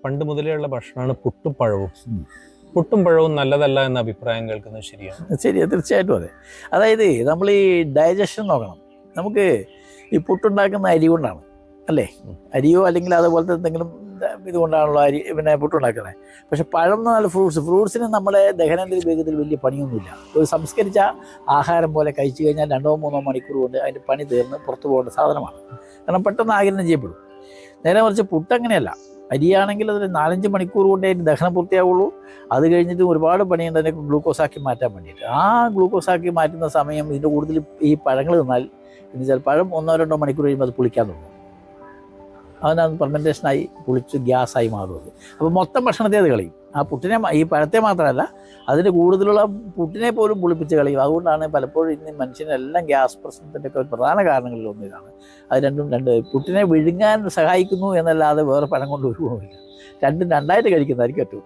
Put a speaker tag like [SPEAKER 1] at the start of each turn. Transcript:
[SPEAKER 1] പണ്ട് മുതലേയുള്ള ഭക്ഷണമാണ് പുട്ടും പഴവും. പുട്ടും പഴവും നല്ലതല്ല എന്ന അഭിപ്രായം കേൾക്കുന്നത് ശരിയാണ്?
[SPEAKER 2] ശരി, തീർച്ചയായിട്ടും അതെ. അതായത് നമ്മൾ ഈ ഡൈജഷൻ നോക്കണം. നമുക്ക് ഈ പുട്ടുണ്ടാക്കുന്ന അരി കൊണ്ടാണ് അല്ലേ, അരിയോ അല്ലെങ്കിൽ അതുപോലത്തെ എന്തെങ്കിലും ഇതുകൊണ്ടാണല്ലോ അരി പിന്നെ പുട്ടുണ്ടാക്കുന്നത്. പക്ഷെ പഴം എന്ന് പറഞ്ഞാൽ ഫ്രൂട്ട്സിന് നമ്മുടെ ദഹനേന്ദ്രിയ വേഗത്തിൽ വലിയ പണിയൊന്നുമില്ല. ഒരു സംസ്കരിച്ച ആഹാരം പോലെ കഴിച്ചു കഴിഞ്ഞാൽ 2-3 മണിക്കൂർ കൊണ്ട് അതിൻ്റെ പണി തീർന്ന് പുറത്തു പോകേണ്ട സാധനമാണ്. കാരണം പെട്ടെന്ന് ആഗിരണം ചെയ്യപ്പെടും. നേരെ മറിച്ച് പുട്ടങ്ങനെയല്ല. അരിയാണെങ്കിൽ അതിന് 4-5 മണിക്കൂർ കൊണ്ടേ അതിന് ദഹനം പൂർത്തിയാവുള്ളൂ. അത് കഴിഞ്ഞിട്ട് ഒരുപാട് പണിയുണ്ട് അതിനെ ഗ്ലൂക്കോസാക്കി മാറ്റാൻ വേണ്ടിയിട്ട്. ആ ഗ്ലൂക്കോസാക്കി മാറ്റുന്ന സമയം ഇതിൻ്റെ കൂടുതൽ ഈ പഴങ്ങൾ തിന്നാൽ എന്ന് വെച്ചാൽ പഴം 1-2 മണിക്കൂർ കഴിയുമ്പോൾ അത് പുളിക്കാൻ തുടങ്ങും. അതിനകത്ത് ഫെർമെൻറ്റേഷനായി പുളിച്ച് ഗ്യാസായി മാറുന്നത്. അപ്പോൾ മൊത്തം ഭക്ഷണത്തെ അത് കളയും. ആ പുട്ടിനെ, ഈ പഴത്തെ മാത്രമല്ല അതിന് കൂടുതലുള്ള പുട്ടിനെ പോലും പുളിപ്പിച്ച് കളയും. അതുകൊണ്ടാണ് പലപ്പോഴും ഇന്ന് മനുഷ്യനെല്ലാം ഗ്യാസ് പ്രശ്നത്തിൻ്റെ ഒക്കെ ഒരു പ്രധാന കാരണങ്ങളിലൊന്നും ഇതാണ്. അത് രണ്ട് പുട്ടിനെ വിഴുങ്ങാൻ സഹായിക്കുന്നു എന്നല്ലാതെ വേറെ പഴം കൊണ്ട് ഒരു ഗുണമില്ല. രണ്ടും രണ്ടായിട്ട് കഴിക്കുന്നതായിരിക്കും ഏറ്റവും